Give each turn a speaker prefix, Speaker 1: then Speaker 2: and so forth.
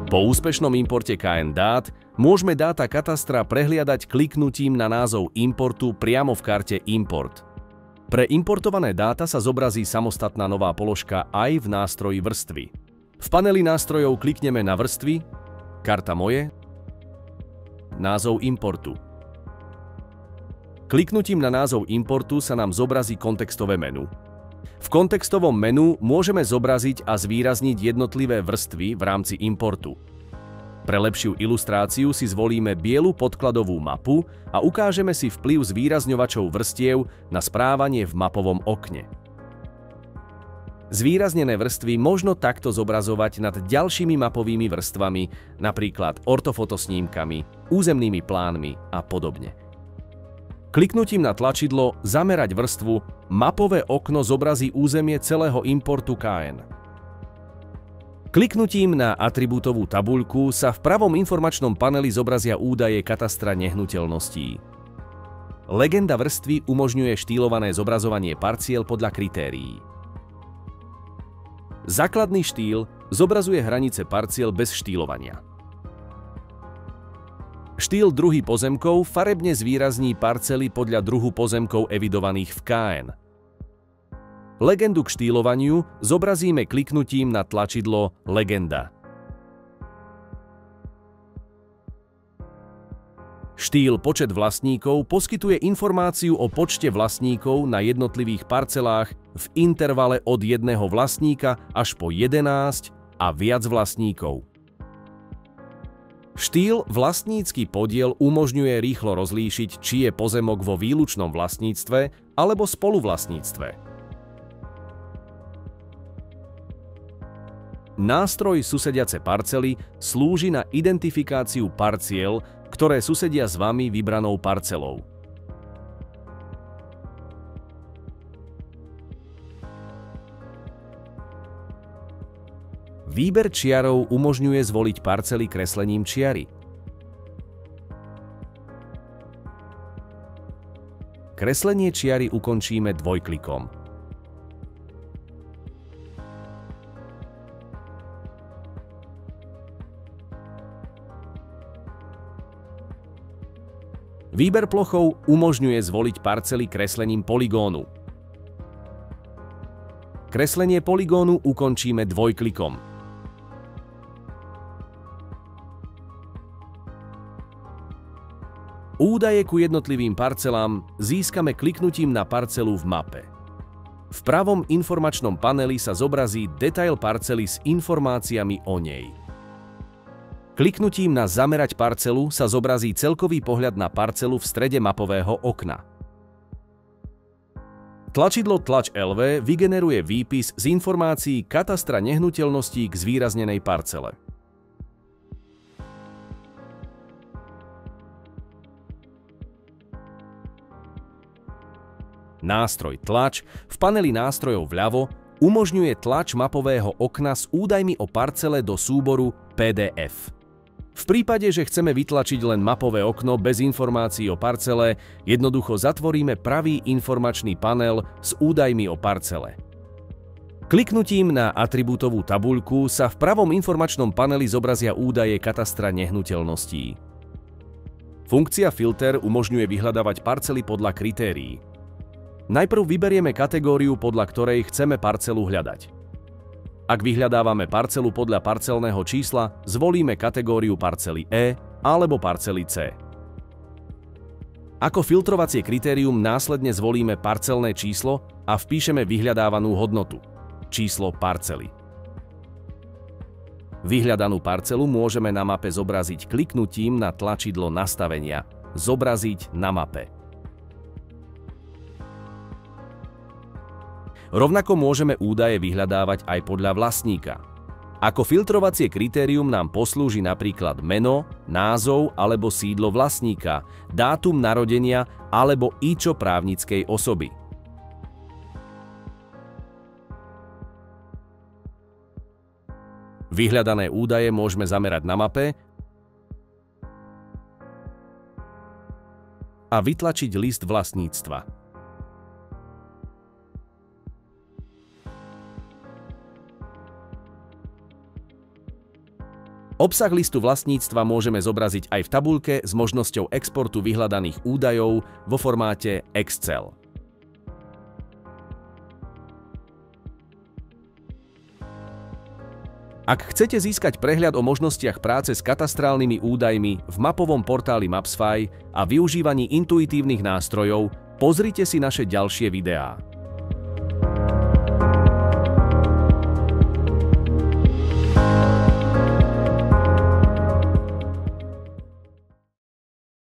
Speaker 1: Po úspešnom importe KN dát môžeme dáta katastra prehliadať kliknutím na názov importu priamo v karte Import. Pre importované dáta sa zobrazí samostatná nová položka aj v nástroji vrstvy. V paneli nástrojov klikneme na vrstvy, karta moje, názov importu. Kliknutím na názov importu sa nám zobrazí kontextové menu. V kontextovom menu môžeme zobraziť a zvýrazniť jednotlivé vrstvy v rámci importu. Pre lepšiu ilustráciu si zvolíme bielu podkladovú mapu a ukážeme si vplyv zvýrazňovačov vrstiev na správanie v mapovom okne. Zvýraznené vrstvy možno takto zobrazovať nad ďalšími mapovými vrstvami, napríklad ortofotosnímkami, územnými plánmi a podobne. Kliknutím na tlačidlo Zamerať vrstvu mapové okno zobrazí územie celého importu KN. Kliknutím na atribútovú tabuľku sa v pravom informačnom paneli zobrazia údaje katastra nehnuteľností. Legenda vrstvy umožňuje štýlované zobrazovanie parciel podľa kritérií. Základný štýl zobrazuje hranice parciel bez štýlovania. Štýl druhy pozemkov farebne zvýrazní parcely podľa druhu pozemkov evidovaných v KN. Legendu k štýlovaniu zobrazíme kliknutím na tlačidlo Legenda. Štýl Počet vlastníkov poskytuje informáciu o počte vlastníkov na jednotlivých parcelách v intervale od jedného vlastníka až po 11 a viac vlastníkov. Štýl Vlastnícky podiel umožňuje rýchlo rozlíšiť, či je pozemok vo výlučnom vlastníctve alebo spoluvlastníctve. Nástroj Susediace parcely slúži na identifikáciu parciel, ktoré susedia s vami vybranou parcelou. Výber čiarov umožňuje zvoliť parcely kreslením čiary. Kreslenie čiary ukončíme dvojklikom. Výber plochov umožňuje zvoliť parcely kreslením poligónu. Kreslenie poligónu ukončíme dvojklikom. Údaje ku jednotlivým parcelám získame kliknutím na parcelu v mape. V pravom informačnom paneli sa zobrazí detail parcely s informáciami o nej. Kliknutím na Zamerať parcelu sa zobrazí celkový pohľad na parcelu v strede mapového okna. Tlačidlo Tlač LV vygeneruje výpis z informácií katastra nehnuteľností k zvýraznenej parcele. Nástroj Tlač v paneli nástrojov vľavo umožňuje tlač mapového okna s údajmi o parcele do súboru PDF. V prípade, že chceme vytlačiť len mapové okno bez informácií o parcele, jednoducho zatvoríme pravý informačný panel s údajmi o parcele. Kliknutím na atribútovú tabuľku sa v pravom informačnom paneli zobrazia údaje katastra nehnuteľností. Funkcia Filter umožňuje vyhľadávať parcely podľa kritérií. Najprv vyberieme kategóriu, podľa ktorej chceme parcelu hľadať. Ak vyhľadávame parcelu podľa parcelného čísla, zvolíme kategóriu parcely E alebo parcely C. Ako filtrovacie kritérium následne zvolíme parcelné číslo a vpíšeme vyhľadávanú hodnotu, číslo parcely. Vyhľadanú parcelu môžeme na mape zobraziť kliknutím na tlačidlo Nastavenia Zobraziť na mape. Rovnako môžeme údaje vyhľadávať aj podľa vlastníka. Ako filtrovacie kritérium nám poslúži napríklad meno, názov alebo sídlo vlastníka, dátum narodenia alebo IČO právnickej osoby. Vyhľadané údaje môžeme zamerať na mape a vytlačiť list vlastníctva. Obsah listu vlastníctva môžeme zobraziť aj v tabuľke s možnosťou exportu vyhľadaných údajov vo formáte Excel. Ak chcete získať prehľad o možnostiach práce s katastrálnymi údajmi v mapovom portáli Mapsfy a využívaní intuitívnych nástrojov, pozrite si naše ďalšie videá.